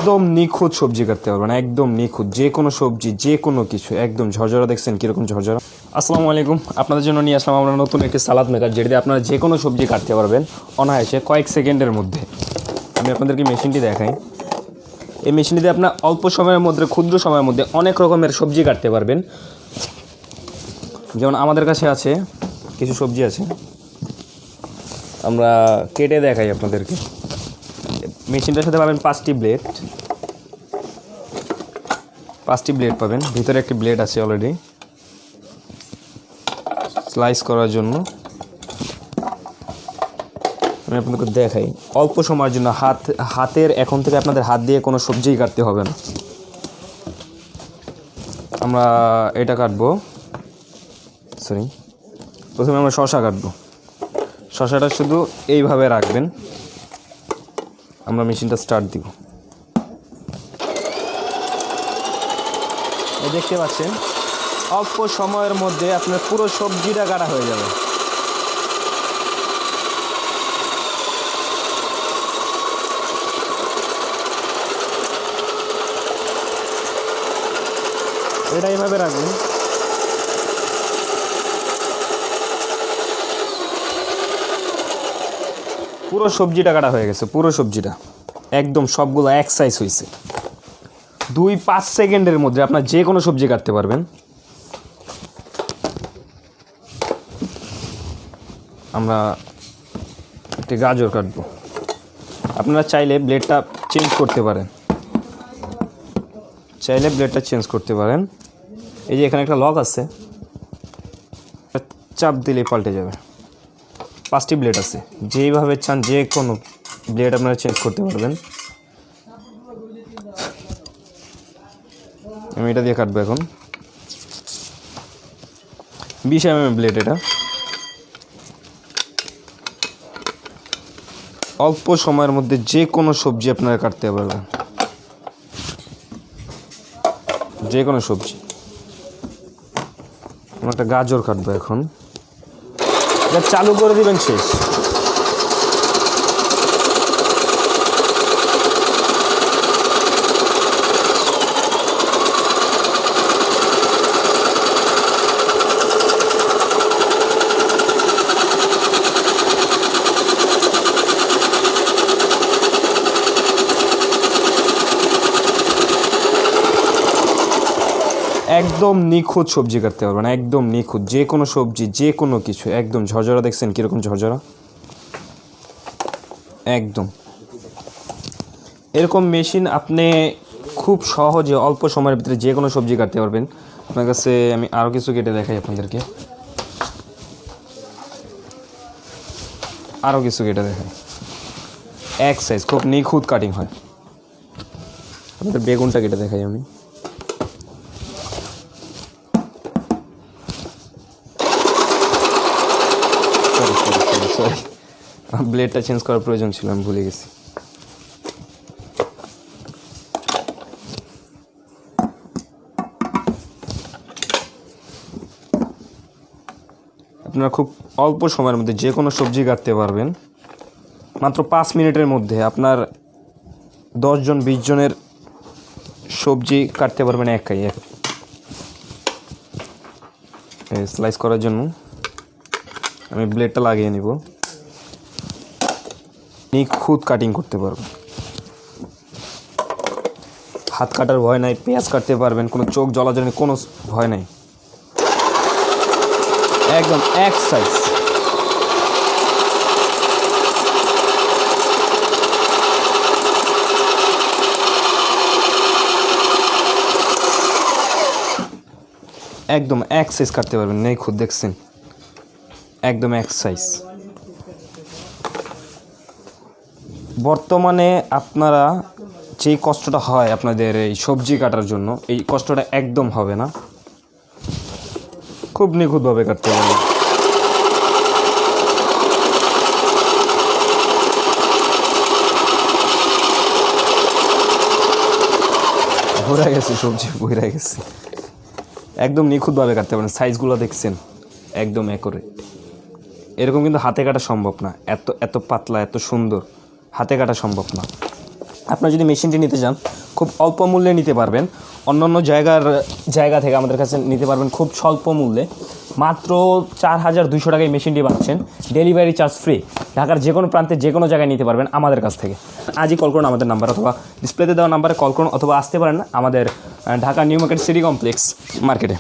একদম নিখুঁত সবজি কাটতে পারবেন, একদম নিখুঁত। যে কোনো সবজি, যে কোনো কিছু একদম ঝরঝরা। দেখছেন কীরকম ঝরঝরা। আসসালামু আলাইকুম, আপনাদের জন্য নিয়ে আসলাম আমরা নতুন একটি সালাদ মেকার, যেটিতে আপনারা যে কোনো সবজি কাটতে পারবেন অনায়াসে কয়েক সেকেন্ডের মধ্যে। আমি আপনাদেরকে মেশিনটি দেখাই। এই মেশিনটিতে আপনার অল্প সময়ের মধ্যে, ক্ষুদ্র সময়ের মধ্যে অনেক রকমের সবজি কাটতে পারবেন। যেমন আমাদের কাছে আছে কিছু সবজি আছে, আমরা কেটে দেখাই আপনাদেরকে। মেশিনটার সাথে পাবেন 5টি ব্লেড পাবেন। ভিতরে একটি ব্লেড আছে অলরেডি স্লাইস করার জন্য। আমি আপনাদেরকে দেখাই অল্প সময়ের জন্য। হাতের এখন থেকে আপনাদের হাত দিয়ে কোনো সবজিই কাটতে হবে না। আমরা এটা কাটবো, প্রথমে আমরা শসা কাটবো। শসাটা শুধু এইভাবে রাখবেন। আমরা মেশিনটা স্টার্ট দিব। দেখতে পাচ্ছেন অল্প সময়ের মধ্যে আপনার পুরো সবজিটা কাটা হয়ে যাবে। এটা এইভাবে রাখবেন। পুরো সবজিটা কাটা হয়ে গেছে, পুরো সবজিটা একদম সবগুলো এক সাইজ হয়েছে। 2-5 সেকেন্ডের মধ্যে আপনার যে কোনো সবজি কাটতে পারবেন। আমরা একটি গাজর কাটবো। আপনারা চাইলে ব্লেডটা চেঞ্জ করতে পারেন, এই যে এখানে একটা লক আছে, চাপ দিলে পাল্টে যাবে। 5টি ব্লেড আছে, যেইভাবে চান যে কোনো ব্লেড আপনারা চেঞ্জ করতে পারবেন। আমি এটা দিয়ে কাটবো এখন। 20 mm ব্লেড। এটা অল্প সময়ের মধ্যে যে কোনো সবজি আপনারা কাটতে পারবেন, যে কোনো সবজি। আমরা একটা গাজর কাটবো এখন। এটা চালু করে দিবেন, শেষ। একদম নিখুঁত সবজি কাটতে পারবেন, একদম নিখুঁত। যে কোনো সবজি, যে কোনো কিছু একদম ঝরঝরা। দেখছেন কীরকম ঝরঝরা। একদম এরকম মেশিন আপনি খুব সহজে অল্প সময়ের ভিতরে যে কোনো সবজি কাটতে পারবেন। আপনার কাছে আমি আরও কিছু কেটে দেখাই আপনাদেরকে, এক সাইজ, খুব নিখুঁত কাটিং হয়। আপনাদের বেগুনটা কেটে দেখাই আমি। সরি, ব্লেডটা চেঞ্জ করার প্রয়োজন ছিল, আমি ভুলে গেছি। আপনারা খুব অল্প সময়ের মধ্যে যে কোনো সবজি কাটতে পারবেন। মাত্র 5 মিনিটের মধ্যে আপনার 10 জন 20 জনের সবজি কাটতে পারবেন একাই। স্লাইস করার জন্য আমি ব্লেডটা লাগিয়ে নিব। নিখুঁত কাটিং করতে পারবেন, হাত কাটার ভয় নাই। পেঁয়াজ কাটতে পারবেন, কোনো চোখ জ্বলাজ্বলি কোনো ভয় নাই। একদম এক সাইজ। একদম এক সাইজ কাটতে পারবেন, নিখুঁত। দেখছেন একদম এক সাইজ। বর্তমানে আপনারা যেই কষ্টটা হয় আপনাদের এই সবজি কাটার জন্য, এই কষ্টটা একদম হবে না। খুব নিখুঁতভাবে কাটতে পারবেন। ভরে গেছে সবজি, ভরে গেছে। একদম নিখুঁতভাবে কাটতে পারেন। সাইজগুলো দেখছেন একদম অ্যাকুরেট। এরকম কিন্তু হাতে কাটা সম্ভব না, এত এত পাতলা, এত সুন্দর হাতে কাটা সম্ভব না। আপনারা যদি মেশিনটি নিতে চান খুব অল্প মূল্যে নিতে পারবেন, অন্যান্য জায়গা থেকে আমাদের কাছে নিতে পারবেন খুব স্বল্প মূল্যে। মাত্র 4200 টাকায় মেশিনটি পাচ্ছেন, ডেলিভারি চার্জ ফ্রি। ঢাকার যে কোনো প্রান্তে যে কোনো জায়গায় নিতে পারবেন আমাদের কাছ থেকে। আজই কল করুন আমাদের নাম্বার, অথবা ডিসপ্লেতে দেওয়া নাম্বারে কল করুন, অথবা আসতে পারেন আমাদের Dhaka new market city complex মার্কেটে।